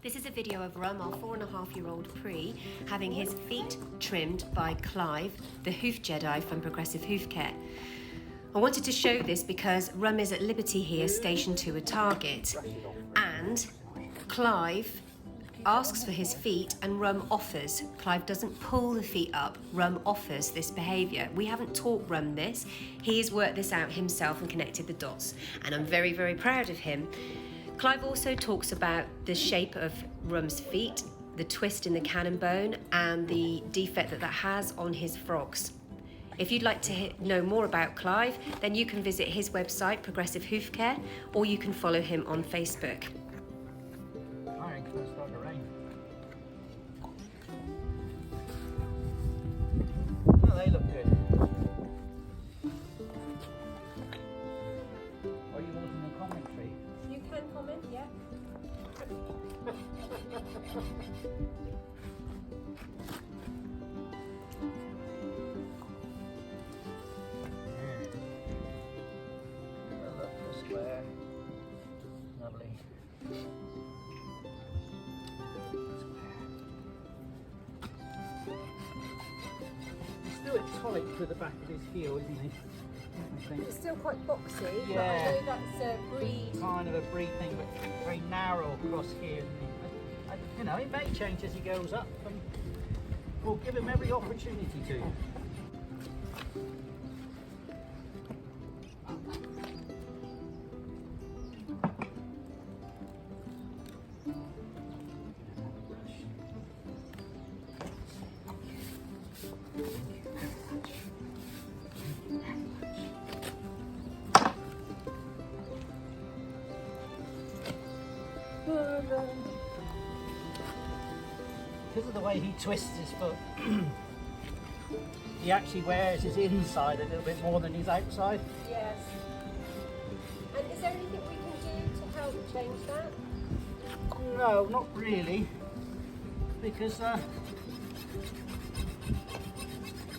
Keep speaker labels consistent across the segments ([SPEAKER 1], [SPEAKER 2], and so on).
[SPEAKER 1] This is a video of Rum, our 4.5-year-old Pre, having his feet trimmed by Clive, the Hoof Jedi from Progressive Hoof Care. I wanted to show this because Rum is at liberty here, stationed to a target, and Clive asks for his feet and Rum offers. Clive doesn't pull the feet up, Rum offers this behaviour. We haven't taught Rum this, he's worked this out himself and connected the dots, and I'm very, very proud of him. Clive also talks about the shape of Rum's feet, the twist in the cannon bone, and the defect that has on his frogs. If you'd like to know more about Clive, then you can visit his website, Progressive Hoof Care, or you can follow him on Facebook.
[SPEAKER 2] I think it's starting to rain. Oh, they look good. Are you wanting a commentary?
[SPEAKER 1] You can comment, yeah.
[SPEAKER 2] Square. Lovely. He's still a tonic to the back of his heel, isn't he? I think.
[SPEAKER 3] It's still quite boxy,
[SPEAKER 2] Yeah.
[SPEAKER 3] but I know that's a breed.
[SPEAKER 2] Kind of a breed thing, but very narrow across here, isn't he? You know, it may change as he goes up, and we'll give him every opportunity to. Because of the way he twists his foot, he actually wears his inside a little bit more than his outside.
[SPEAKER 3] Yes. And is there anything we can do to help change that?
[SPEAKER 2] No, not really, because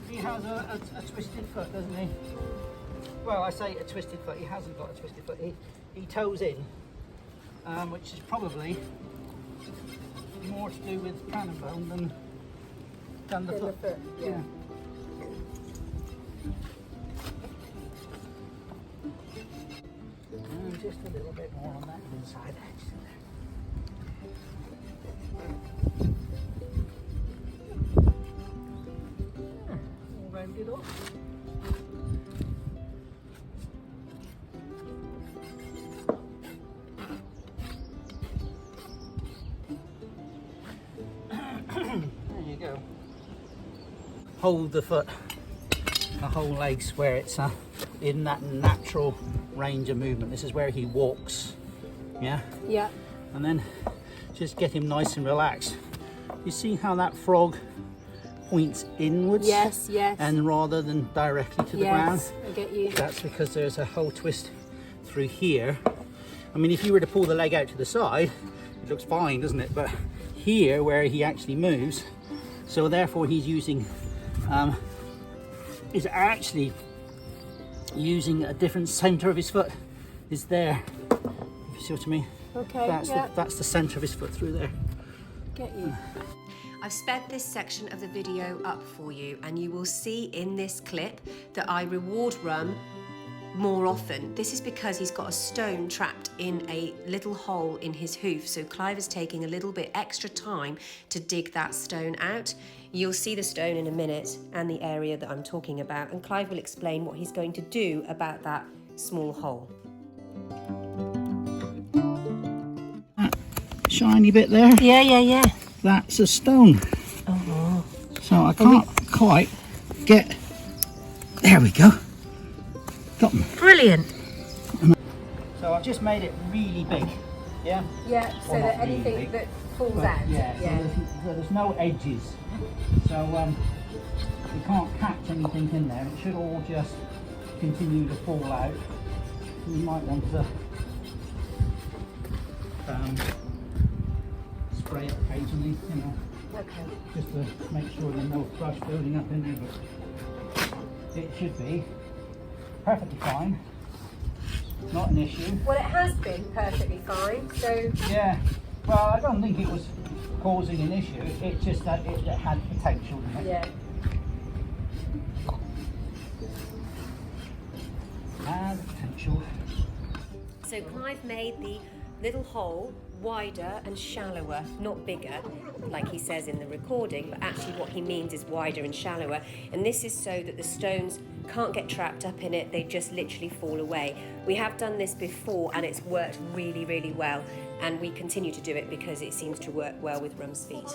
[SPEAKER 2] he has a twisted foot, doesn't he? Well, I say a twisted foot, he hasn't got a twisted foot, he toes in, which is probably more to do with cannon bone than the foot.
[SPEAKER 3] Yeah.
[SPEAKER 2] And just a little bit more on that inside edge there. All rounded off. There you go. Hold the foot, the whole legs where it's in that natural range of movement. This is where he walks, yeah?
[SPEAKER 3] Yeah.
[SPEAKER 2] And then just get him nice and relaxed. You see how that frog points inwards?
[SPEAKER 3] Yes, yes.
[SPEAKER 2] And rather than directly to the ground?
[SPEAKER 3] Yes, I get you.
[SPEAKER 2] That's because there's a whole twist through here. I mean, if you were to pull the leg out to the side, it looks fine, doesn't it? But here, where he actually moves, so therefore he's using, is actually using a different center of his foot. Is there? If you see what I mean?
[SPEAKER 3] Okay.
[SPEAKER 2] That's the center of his foot through there.
[SPEAKER 3] Get you.
[SPEAKER 1] I've sped this section of the video up for you, and you will see in this clip that I reward Rum more often. This is because he's got a stone trapped in a little hole in his hoof, so Clive is taking a little bit extra time to dig that stone out. You'll see the stone in a minute and the area that I'm talking about, and Clive will explain what he's going to do about that small hole.
[SPEAKER 2] Shiny bit there.
[SPEAKER 3] Yeah.
[SPEAKER 2] That's a stone.
[SPEAKER 3] Oh.
[SPEAKER 2] So I can't quite get. There we go. Got them.
[SPEAKER 3] Brilliant.
[SPEAKER 2] So I've just made it really big. Yeah.
[SPEAKER 3] Yeah. So
[SPEAKER 2] Well,
[SPEAKER 3] that
[SPEAKER 2] not really
[SPEAKER 3] anything
[SPEAKER 2] big,
[SPEAKER 3] that falls
[SPEAKER 2] but
[SPEAKER 3] out.
[SPEAKER 2] yeah. So there's no edges. So we can't catch anything in there. It should all just continue to fall out. You might want to spray it occasionally, you know,
[SPEAKER 3] Okay.
[SPEAKER 2] just to make sure there's no thrush building up in there. But it should be perfectly fine. Not an issue.
[SPEAKER 3] Well, it has been perfectly fine. So
[SPEAKER 2] Yeah, Well, I don't think it was causing an issue. It's just that it had potential. Didn't it?
[SPEAKER 3] Yeah.
[SPEAKER 2] Had potential.
[SPEAKER 1] So Clive made the little hole wider and shallower, not bigger, like he says in the recording, but actually what he means is wider and shallower. And this is so that the stones can't get trapped up in it, they just literally fall away. We have done this before and it's worked really, really well. And we continue to do it because it seems to work well with Rum's feet.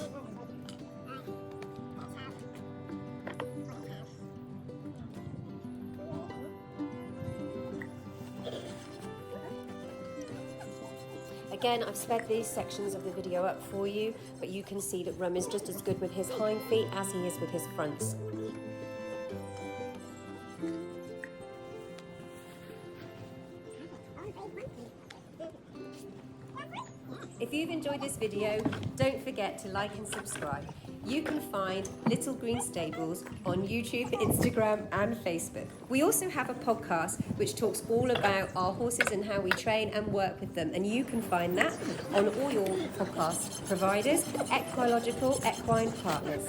[SPEAKER 1] Again, I've sped these sections of the video up for you, but you can see that Rum is just as good with his hind feet as he is with his fronts. If you've enjoyed this video, don't forget to like and subscribe. You can find Little Green Stables on YouTube, Instagram and Facebook. We also have a podcast which talks all about our horses and how we train and work with them, and you can find that on all your podcast providers, Equine Partners.